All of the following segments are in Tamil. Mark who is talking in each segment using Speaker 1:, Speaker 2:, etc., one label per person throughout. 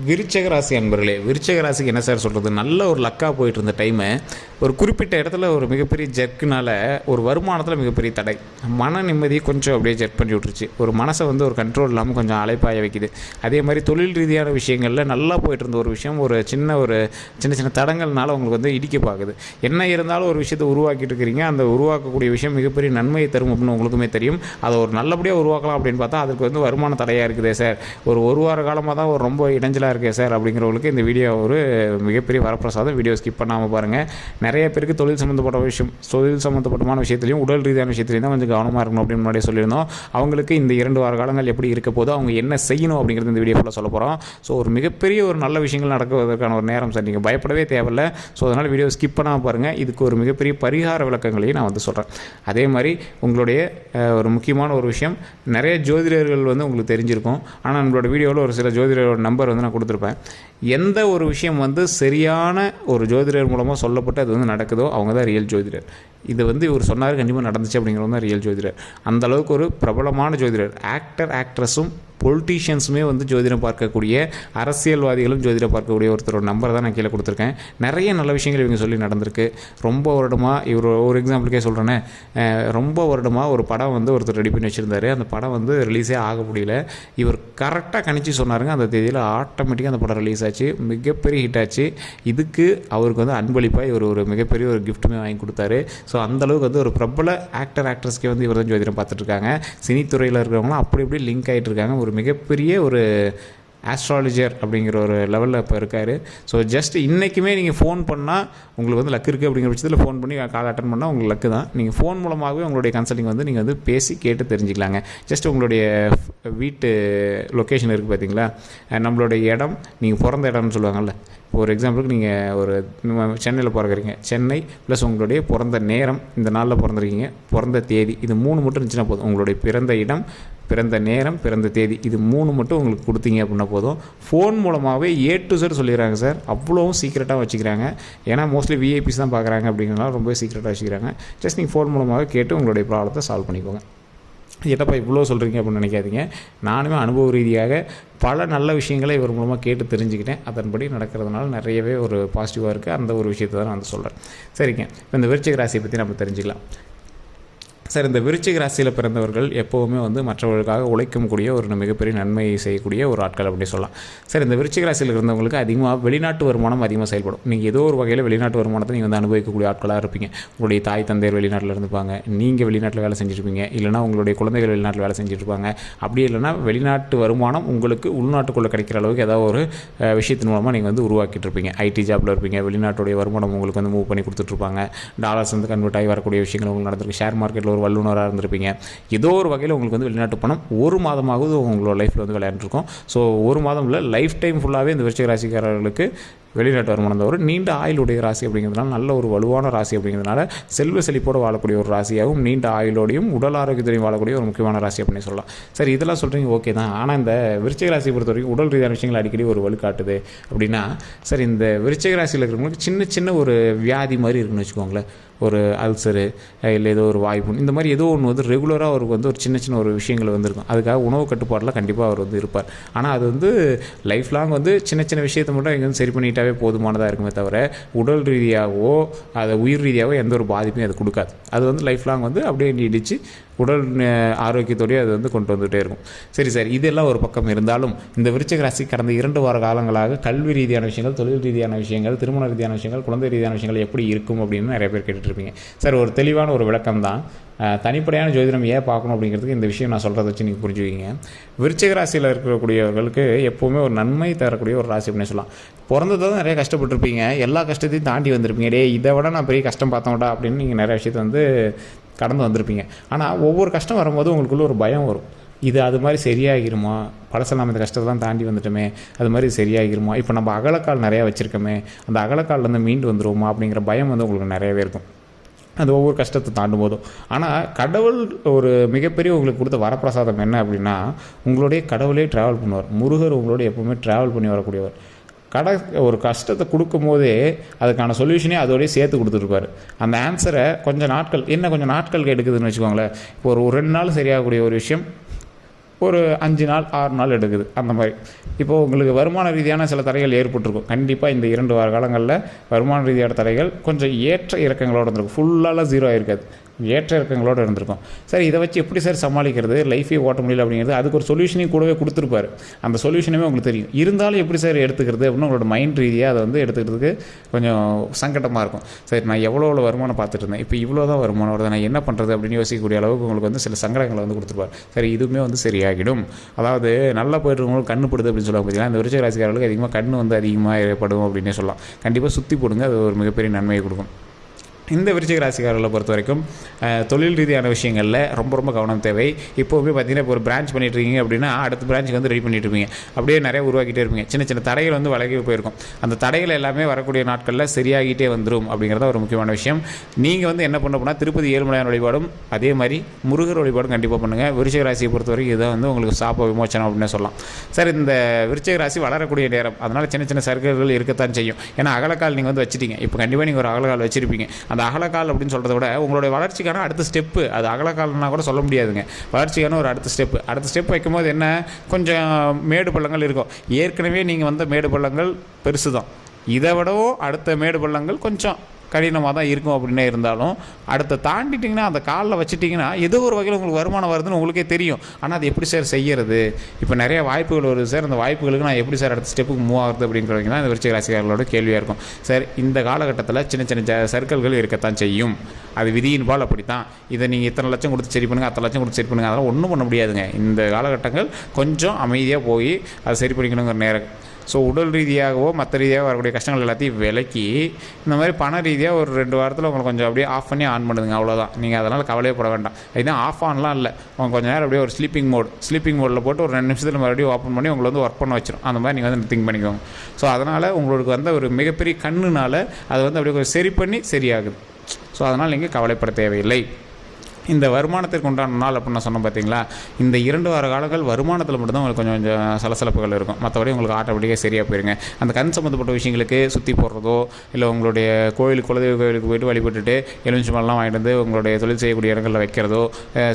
Speaker 1: விருச்சக ராசி அன்பர்களே, விருச்சக ராசிக்கு என்ன சார் சொல்கிறது, நல்ல ஒரு லக்காக போயிட்டு இருந்த டைமு ஒரு குறிப்பிட்ட இடத்துல ஒரு மிகப்பெரிய ஜர்க்குனால் ஒரு வருமானத்தில் மிகப்பெரிய தடை, மன நிம்மதியை கொஞ்சம் அப்படியே ஜெர்க் பண்ணி விட்டுருச்சு. ஒரு மனசை வந்து ஒரு கண்ட்ரோல் இல்லாமல் கொஞ்சம் அலைப்பாய வைக்குது. அதே மாதிரி தொழில் ரீதியான விஷயங்களில் நல்லா போயிட்டு இருந்த ஒரு விஷயம் ஒரு சின்ன தடங்கள்னால உங்களுக்கு வந்து இடிக்க பார்க்குது. என்ன இருந்தாலும் ஒரு விஷயத்தை உருவாக்கிட்டு இருக்கிறீங்க, அந்த உருவாக்கக்கூடிய விஷயம் மிகப்பெரிய நன்மையை தரும் அப்படின்னு உங்களுக்குமே தெரியும். அதை ஒரு நல்லபடியாக உருவாக்கலாம் அப்படின்னு பார்த்தா அதுக்கு வந்து வருமான தடையாக இருக்குதே சார், ஒரு வார காலமாக தான் ஒரு ரொம்ப இடைஞ்சலாக இருக்கே சார் அப்படிங்கிறவங்களுக்கு இந்த வீடியோ ஒரு மிகப்பெரிய வரப்பிரசாதம். வீடியோ ஸ்கிப் பண்ணாமல் பாருங்கள். நிறைய பேருக்கு தொழில் சம்மந்தப்பட்டமான விஷயத்துலையும் உடல் ரீதியான விஷயத்துலையும் தான் கொஞ்சம் கவனமாக இருக்கணும் அப்படின்னு முன்னாடியே சொல்லியிருந்தோம். அவங்களுக்கு இந்த 2 வார காலங்கள் எப்படி இருக்க போதோ, அவங்க என்ன செய்யணும் அப்படிங்கிறது இந்த வீடியோ ஃபுல்லாக சொல்ல போகிறோம். ஸோ ஒரு மிகப்பெரிய ஒரு நல்ல விஷயங்கள் நடக்குவதற்கான ஒரு நேரம் சார், நீங்கள் பயப்படவே தேவையில்லை. ஸோ அதனால் வீடியோ ஸ்கிப் பண்ணாமல் பாருங்கள். இதுக்கு ஒரு மிகப்பெரிய பரிகார விளக்கங்களையும் நான் வந்து சொல்கிறேன். அதே மாதிரி உங்களுடைய ஒரு முக்கியமான ஒரு விஷயம், நிறைய ஜோதிடர்கள் வந்து உங்களுக்கு தெரிஞ்சிருக்கும். ஆனால் நம்மளோட வீடியோவில் ஒரு சில ஜோதிடரோட நம்பர் வந்து நான் கொடுத்துருப்பேன். எந்த ஒரு விஷயம் வந்து சரியான ஒரு ஜோதிடர் மூலமாக சொல்லப்பட்டு அது வந்து நடக்குதோ அவங்க தான் ரியல் ஜோதிடர். இது வந்து இவர் சொன்னார், கண்டிப்பாக நடந்துச்சு அப்படிங்கிறவங்க தான் ரியல் ஜோதிடர். அந்தளவுக்கு ஒரு பிரபலமான ஜோதிடர். ஆக்ட்ரஸும் பொலிட்டீஷியன்ஸுமே வந்து ஜோதிடம் பார்க்கக்கூடிய, அரசியல்வாதிகளும் ஜோதிடம் பார்க்கக்கூடிய ஒருத்தரோட நம்பர் தான் நான் கீழே கொடுத்துருக்கேன். நிறைய நல்ல விஷயங்கள் இவங்க சொல்லி நடந்திருக்கு. ரொம்ப வருடமாக இவர் ஒரு எக்ஸாம்பிளுக்கே சொல்கிறேன்னே, ரொம்ப வருடமாக ஒரு படம் வந்து ஒருத்தர் ரெடி பண்ணி வச்சுருந்தார். அந்த படம் வந்து ரிலீஸே ஆக முடியல. இவர் கரெக்டாக கணிச்சு சொன்னாருங்க, அந்த தேதியில் ஆட்டோமேட்டிக்காக அந்த படம் ரிலீஸ் ஆச்சு, மிகப்பெரிய ஹிட் ஆச்சு. இதுக்கு அவருக்கு வந்து அன்பளிப்பாக இவர் ஒரு மிகப்பெரிய ஒரு கிஃப்ட்டுமே வாங்கி கொடுத்தாரு. ஸோ அந்தளவுக்கு வந்து ஒரு பிரபல ஆக்ட்ரஸ்க்கே வந்து இவர் தான் ஜோதிடம் பார்த்துட்ருக்காங்க. சினித்துறையில் இருக்கிறவங்களாம் அப்படி இப்படி லிங்க் ஆகிட்டு இருக்காங்க. ஒரு மிகப்பெரிய ஒரு ஆஸ்ட்ராலஜர் அப்படிங்கிற ஒரு லெவலில் இப்போ இருக்கார். ஸோ ஜஸ்ட் இன்றைக்குமே நீங்கள் ஃபோன் பண்ணால் உங்களுக்கு வந்து லக்கு இருக்குது அப்படிங்கிற பட்சத்தில் ஃபோன் பண்ணி கால் அட்டன் பண்ணால் உங்களுக்கு லக்கு தான். நீங்கள் ஃபோன் மூலமாகவே உங்களுடைய கன்சல்டிங் வந்து நீங்கள் வந்து பேசி கேட்டு தெரிஞ்சுக்கலாங்க. ஜஸ்ட் உங்களுடைய வீட்டு லொக்கேஷன் இருக்குது பார்த்தீங்களா, நம்மளுடைய இடம், நீங்கள் பிறந்த இடம்னு சொல்லுவாங்கள்ல. ஒரு எக்ஸாம்பிளுக்கு நீங்கள் ஒரு சென்னையில் பிறகுறீங்க, சென்னை ப்ளஸ் உங்களுடைய பிறந்த நேரம், இந்த நாளில் பிறந்திருக்கீங்க, பிறந்த தேதி, இது 3 மட்டும் இருந்துச்சுன்னா போதும். உங்களுடைய பிறந்த இடம், பிறந்த நேரம், பிறந்த தேதி, இது 3 மட்டும் உங்களுக்கு கொடுத்தீங்க அப்படின்னா போதும். ஃபோன் மூலமாகவே A to Z சொல்லிடுறாங்க சார். அவ்வளோவும் சீக்கிரட்டாக வச்சுக்கிறாங்க. ஏன்னா மோஸ்ட்லி விஐபிஸ் தான் பார்க்குறாங்க அப்படிங்கிறனால ரொம்ப சீக்கிரட்டாக வச்சுக்கிறாங்க. ஜஸ்ட் நீங்கள் ஃபோன் மூலமாக கேட்டு உங்களுடைய ப்ராப்ளத்தை சால்வ் பண்ணிக்கோங்க. என்னப்பா இவ்வளோ சொல்கிறீங்க அப்படின்னு நினைக்காதீங்க. நானுமே அனுபவ ரீதியாக பல நல்ல விஷயங்களை இவர் மூலமாக கேட்டு தெரிஞ்சுக்கிட்டேன். அதன்படி நடக்கிறதுனால நிறையவே ஒரு பாசிட்டிவாக இருக்குது. அந்த ஒரு விஷயத்தை தான் நான் வந்து சொல்கிறேன். சரிங்க, இப்போ இந்த விருச்சிக ராசியை பற்றி நம்ம தெரிஞ்சுக்கலாம். சார், இந்த விருச்சிக ராசியில் பிறந்தவர்கள் எப்போவுமே வந்து மற்றவர்களுக்காக உழைக்கக்கூடிய ஒரு மிகப்பெரிய நன்மையை செய்யக்கூடிய ஒரு ஆட்கள் அப்படின்னு சொல்லலாம். சார், இந்த விருச்சிக ராசியில் இருந்தவங்களுக்கு அதிகமாக வெளிநாட்டு வருமானம் அதிகமாக செயல்படும். நீங்கள் ஏதோ ஒரு வகையில் வெளிநாட்டு வருமானத்தை நீங்கள் வந்து அனுபவிக்கக்கூடிய ஆட்களாக இருப்பீங்க. உங்களுடைய தாய் தந்தையர் வெளிநாட்டில் இருந்துப்பாங்க, நீங்கள் வெளிநாட்டில் வேலை செஞ்சுருப்பீங்க, இல்லைனா உங்களுடைய குழந்தைகள் வெளிநாட்டில் வேலை செஞ்சுருப்பாங்க. அப்படி இல்லைனா வெளிநாட்டு வருமானம் உங்களுக்கு உள்நாட்டுக்குள்ளே கிடைக்கிற அளவுக்கு ஏதாவது ஒரு விஷயத்தின் மூலமாக நீங்கள் வந்து உருவாக்கிட்டு இருப்பீங்க. ஐடி ஜாப்பில் இருப்பீங்க, வெளிநாட்டுடைய வருமானம் உங்களுக்கு வந்து மூவ் பண்ணி கொடுத்துட்ருப்பாங்க. டாலர்ஸ் வந்து கன்வெர்ட் ஆகி வரக்கூடிய விஷயங்கள் உங்களுக்கு நடந்திருக்கு. ஷேர் மார்க்கெட்டில் வல்லுநராக இருந்திருப்பீங்க. ஏதோ ஒரு வகையில் உங்களுக்கு வந்து வெளிநாட்டு பணம் ஒரு மாதமாவது உங்களோட லைஃப்பில் வந்து விளையாண்டுருக்கும். ஸோ ஒரு மாதம் இல்லை, லைஃப் டைம் ஃபுல்லாகவே இந்த விருச்சிக ராசிக்காரர்களுக்கு வெளிநாட்டு வருமானம் ஒரு நீண்ட ஆயுளுடைய ராசி அப்படிங்கிறதுனால, நல்ல ஒரு வலுவான ராசி அப்படிங்கிறதுனால, செல்வ செழிப்போடு வாழக்கூடிய ஒரு ராசியாகவும், நீண்ட ஆயுளோடையும் உடல் ஆரோக்கியத்தையும் வாழக்கூடிய ஒரு முக்கியமான ராசி அப்படின்னு சொல்லலாம். சரி, இதெல்லாம் சொல்கிறீங்க, ஓகே தான். ஆனால் இந்த விருச்சிக ராசியை பொறுத்த வரைக்கும் உடல் ரீதியான விஷயங்கள் அடிக்கடி ஒரு வலுக்காட்டுது அப்படின்னா, சரி, இந்த விருச்சிக ராசியில் இருக்கிறவங்களுக்கு சின்ன ஒரு வியாதி மாதிரி இருக்குன்னு வச்சுக்கோங்களேன். ஒரு அல்சரு இல்லை ஏதோ ஒரு வாய்ப்பு, இந்த மாதிரி ஏதோ ஒன்று வந்து ரெகுலராக அவருக்கு வந்து ஒரு சின்ன ஒரு விஷயங்கள் வந்துருக்கும். அதுக்காக உணவு கட்டுப்பாடெலாம் கண்டிப்பாக அவர் வந்து இருப்பார். ஆனால் அது வந்து லைஃப் லாங் வந்து சின்ன விஷயத்தை மட்டும் இங்கே வந்து சரி பண்ணிட்டாவே போதுமானதாக இருக்குமே தவிர, உடல் ரீதியாகவோ அதை உயிர் ரீதியாகவோ எந்த ஒரு பாதிப்பையும் அது கொடுக்காது. அது வந்து லைஃப் லாங் வந்து அப்படியே நீடிச்சு உடல் ஆரோக்கியத்தோடய அது வந்து கொண்டு வந்துகிட்டே இருக்கும். சரி சார், இதெல்லாம் ஒரு பக்கம் இருந்தாலும் இந்த விருச்சிக ராசி கடந்த 2 வார காலங்களாக கல்வி ரீதியான விஷயங்கள், தொழில் ரீதியான விஷயங்கள், திருமண ரீதியான விஷயங்கள், குழந்தை ரீதியான விஷயங்கள் எப்படி இருக்கும் அப்படின்னு நிறைய பேர் கேட்டுட்ருப்பீங்க. சார், ஒரு தெளிவான ஒரு விளக்கம் தான். தனிப்படையான ஜோதிடம் ஏன் பார்க்கணும் அப்படிங்கிறதுக்கு இந்த விஷயம் நான் சொல்கிறத வச்சு நீங்கள் புரிஞ்சுக்கிங்க. விருச்சிக ராசியில் இருக்கக்கூடியவர்களுக்கு எப்போவுமே ஒரு நன்மை தரக்கூடிய ஒரு ராசி அப்படின்னு சொல்லலாம். பிறந்ததான் நிறைய கஷ்டப்பட்டுருப்பீங்க, எல்லா கஷ்டத்தையும் தாண்டி வந்திருப்பீங்க. இதை விட நான் பெரிய கஷ்டம் பார்த்தோம்டா அப்படின்னு நீங்கள் நிறைய விஷயத்தை வந்து கடந்து வந்திருப்பீங்க. ஆனால் ஒவ்வொரு கஷ்டம் வரும்போது உங்களுக்குள்ள ஒரு பயம் வரும். இது அது மாதிரி சரியாகிருமா, பழச நம்ம இந்த கஷ்டத்தெல்லாம் தாண்டி வந்துட்டோமே, அது மாதிரி சரியாகிருமா, இப்போ நம்ம அகலக்கால் நிறையா வச்சுருக்கோமே, அந்த அகலக்கால்லேருந்து மீண்டு வந்துடுவோமா அப்படிங்கிற பயம் வந்து உங்களுக்கு நிறையவே இருக்கும் அந்த ஒவ்வொரு கஷ்டத்தை தாண்டும் போதும். ஆனால் கடவுள் ஒரு மிகப்பெரிய உங்களுக்கு கொடுத்த வரப்பிரசாதம் என்ன அப்படின்னா, உங்களுடைய கடவுளே ட்ராவல் பண்ணுவார். முருகர் உங்களோட எப்போவுமே ட்ராவல் பண்ணி வரக்கூடியவர். ஒரு கஷ்டத்தை கொடுக்கும் போதே அதுக்கான சொல்யூஷனே அதோடய சேர்த்து கொடுத்துருப்பாரு. அந்த ஆன்சரை கொஞ்சம் நாட்கள் எடுக்குதுன்னு வச்சுக்கோங்களேன். இப்போ ஒரு 2 நாள் சரியாகக்கூடிய ஒரு விஷயம் ஒரு 5 நாள் 6 நாள் எடுக்குது. அந்த மாதிரி இப்போது உங்களுக்கு வருமான ரீதியான சில தடைகள் ஏற்பட்டிருக்கும். கண்டிப்பாக இந்த 2 வார காலங்களில் வருமான ரீதியான தடைகள் கொஞ்சம் ஏற்ற இறக்கங்களோடு இருந்திருக்கும். ஃபுல்லாலாம் 0 ஆகிருக்காது, ஏற்ற இறக்கங்களோடு இருந்திருக்கும். சார் இதை வச்சு எப்படி சார் சமாளிக்கிறது, லைஃபே ஓட்ட முடியல அப்படிங்கிறது, அதுக்கு ஒரு சொல்யூஷனையும் கூடவே கொடுத்துருப்பாரு. அந்த சொல்யூஷனுமே உங்களுக்கு தெரியும். இருந்தாலும் எப்படி சார் எடுத்துக்கிறது அப்படின்னு உங்களோட மைண்ட் ரீதியாக அதை வந்து எடுத்துக்கிறதுக்கு கொஞ்சம் சங்கடமாக இருக்கும். சரி நான் எவ்வளோ வருமானம் பார்த்துட்டு இருந்தேன், இப்போ இவ்வளோ தான் வருமானம் வருது, நான் என்ன பண்ணுறது அப்படின்னு யோசிக்கக்கூடிய அளவுக்கு உங்களுக்கு வந்து சில சங்கடங்களை வந்து கொடுத்துருப்பார். சரி இதுவுமே வந்து சரியாகிடும். அதாவது நல்லா போய்ட்டுருக்கவங்களுக்கு கண்ணு படுது அப்படின்னு சொல்லுவாங்க பார்த்தீங்கன்னா, இந்த விருச்சிக ராசிக்காரர்களுக்கு அதிகமாக கண்ணு வந்து அதிகமாக ஏற்படும் அப்படின்னே சொல்லலாம். கண்டிப்பாக சுற்றி போடுங்க, அது ஒரு மிகப்பெரிய நன்மையை கொடுக்கும். இந்த விருச்சிக ராசிக்காரர்களை பொறுத்த வரைக்கும் தொழில் ரீதியான விஷயங்களில் ரொம்ப ரொம்ப கவனம் தேவை. இப்போவுமே பார்த்தீங்கன்னா இப்போ ஒரு பிரான்ச் பண்ணிட்டுருக்கீங்க அப்படின்னா அடுத்த பிரான்ச்சுக்கு வந்து ரெடி பண்ணிட்டு இருப்பீங்க, அப்படியே நிறைய உருவாக்கிட்டே இருப்பீங்க. சின்ன சின்ன தடைகள் வந்து விலகி போயிருக்கும். அந்த தடைகள் எல்லாமே வரக்கூடிய நாட்களில் சரியாகிட்டே வந்துடும் அப்படிங்கிறத ஒரு முக்கியமான விஷயம். நீங்கள் வந்து என்ன பண்ண போனால் திருப்பதி ஏழுமலையான் வழிபாடும் அதே மாதிரி முருகர் வழிபாடும் கண்டிப்பாக பண்ணுங்கள். விருச்சிக ராசியை பொறுத்த வரைக்கும் இதை வந்து உங்களுக்கு சாப்ப விமோச்சனம் அப்படின்னு சொல்லலாம். சார் இந்த விருச்சிக ராசி வளரக்கூடிய நேரம், அதனால் சின்ன சின்ன சர்க்கிள்கள் இருக்கத்தான் செய்யும். ஏன்னா அகலக்கால் நீங்கள் வந்து வச்சுட்டீங்க, இப்போ கண்டிப்பாக நீங்கள் ஒரு அகலக்கால் வச்சுருப்பீங்க. அந்த அகலக்கால் அப்படின்னு சொல்கிறத விட உங்களுடைய வளர்ச்சிக்கான அடுத்த ஸ்டெப்பு, அது அகலக்கால்னா கூட சொல்ல முடியாதுங்க, வளர்ச்சிக்கான ஒரு அடுத்த ஸ்டெப் வைக்கும்போது என்ன கொஞ்சம் மேடு பள்ளங்கள் இருக்கும். ஏற்கனவே நீங்கள் வந்த மேடு பள்ளங்கள் பெருசு தான், இதை விடவும் அடுத்த மேடு பள்ளங்கள் கொஞ்சம் கடினமாக தான் இருக்கும். அப்படின்னே இருந்தாலும் அடுத்த தாண்டிட்டிங்கன்னா அந்த காலில் வச்சுட்டிங்கன்னா ஏதோ ஒரு வகையில் உங்களுக்கு வருமானம் வருதுன்னு உங்களுக்கே தெரியும். ஆனால் அது எப்படி சார் செய்கிறது, இப்போ நிறைய வாய்ப்புகள் வருது சார், அந்த வாய்ப்புகளுக்கு நான் எப்படி சார் அடுத்த ஸ்டெப்புக்கு மூவ் ஆகுது அப்படிங்கிறவங்க தான் இந்த விருச்சிக ராசிக்காரர்களோட கேள்வியாக இருக்கும். சார் இந்த காலகட்டத்தில் சின்ன சின்ன சர்க்கிள்கள் இருக்கத்தான் செய்யும், அது விதியின் பால் அப்படி தான். இதை நீங்கள் இத்தனை லட்சம் கொடுத்து சரி பண்ணுங்கள், அத்தனை லட்சம் கொடுத்து சரி பண்ணுங்கள், அதெல்லாம் ஒன்றும் பண்ண முடியாதுங்க. இந்த காலகட்டங்கள் கொஞ்சம் அமைதியாக போய் அதை சரி பண்ணிக்கணுங்கிற நேரம். ஸோ உடல் ரீதியாகவோ மற்ற ரீதியாக வரக்கூடிய கஷ்டங்கள் எல்லாத்தையும் விலக்கி இந்த மாதிரி பண ரீதியாக ஒரு 2 வாரத்தில் உங்களுக்கு கொஞ்சம் அப்படியே ஆஃப் பண்ணி ஆன் பண்ணுதுங்க, அவ்வளோதான். நீங்கள் அதனால் கவலையப்பட வேண்டாம். இதுதான் ஆஃப் ஆன்லாம் இல்லை, உங்களுக்கு கொஞ்சம் நேரம் அப்படியே ஒரு ஸ்லீப்பிங் மோடில் போட்டு ஒரு 2 நிமிஷத்தில் மறுபடியும் ஓப்பன் பண்ணி உங்களை வந்து ஒர்க் பண்ண வச்சிடும். அந்த மாதிரி நீங்கள் வந்து திங்க் பண்ணிக்கோங்க. ஸோ அதனால் உங்களுக்கு வந்து ஒரு மிகப்பெரிய கண்ணுனால் அது வந்து அப்படியே கொஞ்சம் சரி பண்ணி சரியாகுது. ஸோ அதனால் நீங்கள் கவலைப்பட தேவையில்லை. இந்த வருமானத்திற்கு உண்டான நாள் அப்படின்னு நான் சொன்னேன் பார்த்தீங்களா, இந்த 2 வார காலங்கள் வருமானத்தில் மட்டும்தான் உங்களுக்கு கொஞ்சம் கொஞ்சம் சலசலப்புகள் இருக்கும். மற்றபடி உங்களுக்கு ஆட்டோமேட்டிக்காக சரியாக போயிருங்க. அந்த கண் சம்மந்தப்பட்ட விஷயங்களுக்கு சுற்றி போடுறதோ இல்லை உங்களுடைய குலதெய்வ கோயிலுக்கு போய்ட்டு வழிபட்டுட்டு எலுமிச்சம்பழம்லாம் வாங்கிட்டு வந்து உங்களுடைய தொழில் செய்யக்கூடிய இடங்களில் வைக்கிறதோ,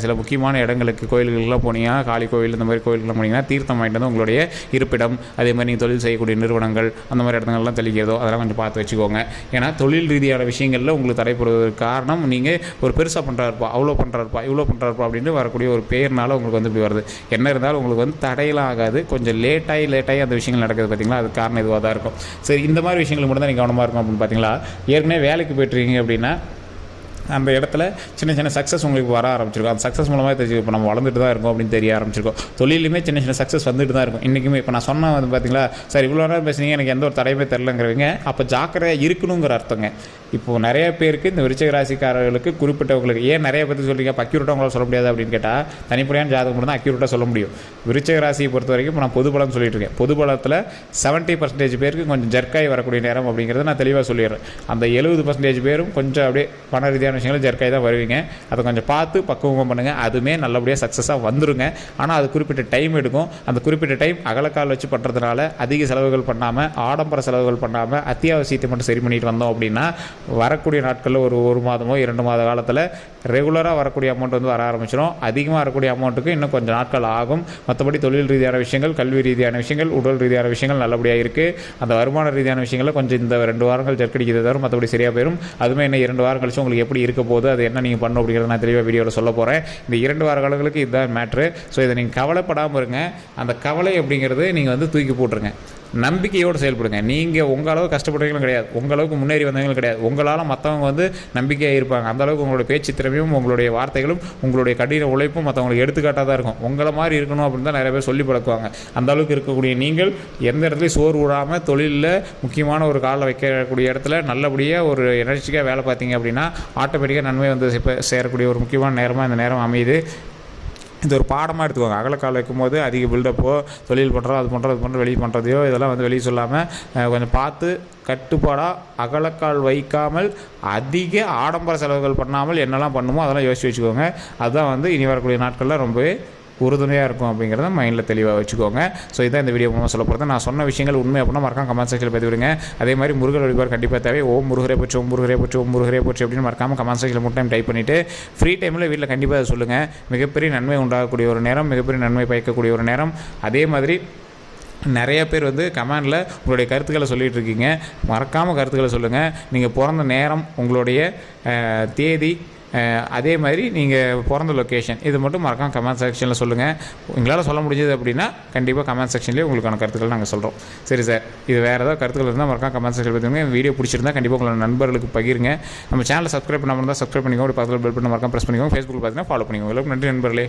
Speaker 1: சில முக்கியமான இடங்களுக்கு கோயில்களுக்கெல்லாம் போனீங்கன்னா காளி கோயில் இந்த மாதிரி கோயிலுக்குலாம் போனீங்கன்னா தீர்த்தம் வாங்கிட்டு வந்து உங்களுடைய இருப்பிடம், அதே மாதிரி நீங்கள் தொழில் செய்யக்கூடிய நிறுவனங்கள் அந்த மாதிரி இடங்கள்லாம் தெளிக்கிறதோ அதெல்லாம் கொஞ்சம் பார்த்து வச்சுக்கோங்க. ஏன்னா தொழில் ரீதியான விஷயங்களில் உங்களுக்கு தடைப்படுவதற்கு காரணம் நீங்கள் ஒரு பெருசாக பண்ணுறாருப்பா, அவ்வளோ பண்ணுறாருப்பா, இவ்வளோ பண்ணுறாருப்பா அப்படின்னு வரக்கூடிய ஒரு பேர்னால உங்களுக்கு வந்து இப்படி வருது. என்ன இருந்தாலும் உங்களுக்கு வந்து தடையெல்லாம் ஆகாது, கொஞ்சம் லேட்டாகி அந்த விஷயங்கள் நடக்குது பார்த்தீங்களா, அதுக்கு காரணம் இதுவாக தான் இருக்கும். சரி இந்த மாதிரி விஷயங்கள் மட்டும் தான் நீங்கள் கவனமாக இருக்கும் அப்படின்னு பார்த்தீங்களா. ஏற்கனவே வேலைக்கு போய்ட்டுருக்கீங்க அப்படின்னா அந்த இடத்துல சின்ன சின்ன சக்ஸஸ் உங்களுக்கு வர ஆரம்பிச்சிருக்கும். அந்த சக்ஸஸ் மூலமாக தெரிஞ்சு இப்போ நம்ம வளர்ந்துட்டு தான் இருக்கோம் அப்படின்னு தெரிய ஆரம்பிச்சிருக்கோம். தொழிலுமே சின்ன சின்ன சக்ஸஸ் வந்துட்டு தான் இருக்கும். இன்றைக்குமே இப்போ நான் சொன்ன வந்து பார்த்தீங்களா, சார் இவ்வளோ நேரம் பேசுனீங்க எனக்கு எந்த ஒரு தடையுமே தெரிலங்கிறவங்க அப்போ ஜாக்கிரதையாக இருக்கணுங்கிற அர்த்தங்க. இப்போது நிறைய பேருக்கு இந்த விருச்சிக ராசிக்காரர்களுக்கு குறிப்பிட்டவங்களுக்கு ஏன் நிறைய பற்றி சொல்கிறீங்க, இப்போ அக்யூரேட்டாக உங்களால் சொல்ல முடியாது அப்படின்னு கேட்டால் தனிப்படையான ஜாதகம் மட்டும் தான் அக்யூரேட்டாக சொல்ல முடியும். விருச்சிக ராசியை பொறுத்த வரைக்கும் இப்போ நான் பொது பலம் சொல்லிட்டு இருக்கேன். பொது பலத்தில் 70% பேருக்கு கொஞ்சம் ஜர்க்காய் வரக்கூடிய நேரம் அப்படிங்கிறத நான் தெளிவாக சொல்லிடுறேன். அந்த 70% பேரும் கொஞ்சம் அப்படியே பண ரீதியான விஷயங்கள் ஜர்க்காய் தான் வருவீங்க. அதை கொஞ்சம் பார்த்து பக்குவமாக பண்ணுங்கள். அதுவுமே நல்லபடியாக சக்ஸஸாக வந்துருங்க. ஆனால் அது குறிப்பிட்ட டைம் எடுக்கும். அந்த குறிப்பிட்ட டைம் அகலக்கால் வச்சு பண்ணுறதுனால அதிக செலவுகள் பண்ணாமல், ஆடம்பர செலவுகள் பண்ணாமல், அத்தியாவசியத்தை மட்டும் சரி பண்ணிட்டு வந்தோம் அப்படின்னா வரக்கூடிய நாட்களில் ஒரு மாதமோ 2 மாத காலத்தில் ரெகுலராக வரக்கூடிய அமௌண்ட் வந்து வர ஆரம்பிச்சிடும். அதிகமாக வரக்கூடிய அமௌண்ட்டுக்கு இன்னும் கொஞ்சம் நாட்கள் ஆகும். மற்றபடி தொழில் ரீதியான விஷயங்கள், கல்வி ரீதியான விஷயங்கள், உடல் ரீதியான விஷயங்கள் நல்லபடியாக இருக்குது. அந்த வருமான ரீதியான விஷயங்களில் கொஞ்சம் இந்த 2 வாரங்கள் ஜர்க்கடிக்கிறது தவிர மற்றபடி சரியாக போயிடும். அதுவுமே இன்னும் 2 வாரம் கழிச்சு உங்களுக்கு எப்படி இருக்க போது, அது என்ன நீங்கள் பண்ணணும் அப்படிங்கிறத நான் தெளிவாக வீடியோவில் சொல்ல போகிறேன். இந்த 2 வார காலங்களுக்கு இதுதான் மேட்ரு. ஸோ இதை நீங்கள் கவலைப்படாமல் இருங்க. அந்த கவலை அப்படிங்கிறது நீங்கள் வந்து தூக்கி போட்டுருங்க. நம்பிக்கையோடு செயல்படுங்க. நீங்கள் உங்கள் அளவு கஷ்டப்படுறவங்களும் கிடையாது, உங்கள் அளவுக்கு முன்னேறி வந்தவங்களும் கிடையாது. உங்களால் மற்றவங்க வந்து நம்பிக்கையாக இருப்பாங்க. அந்தளவுக்கு உங்களுடைய பேச்சு திறமையும் உங்களுடைய வார்த்தைகளும் உங்களுடைய கடின உழைப்பும் மற்றவங்களுக்கு எடுத்துக்காட்டாக தான் இருக்கும். உங்களை மாதிரி இருக்கணும் அப்படின்னு தான் நிறைய பேர் சொல்லி பழக்குவாங்க. அந்த அளவுக்கு இருக்கக்கூடிய நீங்கள் எந்த இடத்துலையும் சோறு விடாமல் தொழிலில் முக்கியமான ஒரு காலில் வைக்கக்கூடிய இடத்துல நல்லபடியாக ஒரு எனர்ஜிக்காக வேலை பார்த்தீங்க அப்படின்னா ஆட்டோமேட்டிக்காக நன்மை வந்து சேரக்கூடிய ஒரு முக்கியமான நேரமாக இந்த நேரம் அமையுது. இது ஒரு பாடமாக எடுத்துக்கோங்க. அகலக்கால் வைக்கும்போது அதிக பில்டப்போ தொழில் பண்ணுறோம் அது பண்ணுறோம் வெளியே பண்ணுறதையோ இதெல்லாம் வந்து வெளியே சொல்லாமல் கொஞ்சம் பார்த்து கட்டுப்பாடாக அகலக்கால் வைக்காமல் அதிக ஆடம்பர செலவுகள் பண்ணாமல் என்னெல்லாம் பண்ணுமோ அதெல்லாம் யோசிச்சு வச்சுக்கோங்க. அதுதான் வந்து இனி வரக்கூடிய நாட்களில் ரொம்பவே உறுதுணையாக இருக்கும் அப்படிங்கிறத மைண்டில் தெளிவாக வச்சுக்கோங்க. ஸோ இதான் இந்த வீடியோ மூலமாக சொல்ல போகிறது. நான் சொன்ன விஷயங்கள் உண்மை அப்படின்னா மறக்காம கமெண்ட் செக்ஷனில் பதிவு விடுங்க. அதே மாதிரி முருகர் வழிபாடு கண்டிப்பாக தேவை. ஓம் முருகரே போச்சு, ஓம் முருகரே போச்சு, ஓம் முருகரே போச்சு அப்படின்னு மறக்காமல் கமெண்ட் செக்ஷனில் மூணு டைம் டைப் பண்ணிவிட்டு ஃப்ரீ டைமில் வீட்டில் கண்டிப்பாக அதை சொல்லுங்கள். மிகப்பெரிய நன்மை உண்டாகக்கூடிய ஒரு நேரம், மிகப்பெரிய நன்மை பயக்கக்கூடிய ஒரு நேரம். அதே மாதிரி நிறைய பேர் கமெண்டில் உங்களுடைய கருத்துக்களை சொல்லிகிட்டு இருக்கீங்க. மறக்காமல் கருத்துக்களை சொல்லுங்கள். நீங்கள் பிறந்த நேரம், உங்களுடைய தேதி, அதே மாதிரி நீங்கள் பிறந்த லொக்கேஷன், இது மட்டும் மறக்காம கமெண்ட் செக்ஷனில் சொல்லுங்கள். உங்களால் சொல்ல முடிஞ்சது அப்படின்னா கண்டிப்பாக கமெண்ட் செக்ஷன்லேயே உங்களுக்கான கருத்துக்கள் நாங்கள் சொல்கிறோம். சரி சார், இது வேறு ஏதாவது கருத்துக்கள் இருந்தால் மறக்காம கமெண்ட் செக்ஷனில் பார்த்துங்க. வீடியோ பிடிச்சிருந்தா கண்டிப்பாக உங்களோட நண்பர்களுக்கு பகிருங்க. நம்ம சேனலை சப்ஸ்கிரைப் பண்ணாமல் இருந்தால் சப்ஸ்கிரைப் பண்ணிக்கோங்க. பக்கத்தில் பெல் பட்டன் மறக்காம ப்ரெஸ் பண்ணிக்கோங்க. ஃபேஸ்புக்கில் பார்த்தீங்கன்னா ஃபாலோ பண்ணிக்கோங்க. நன்றி நண்பர்களே.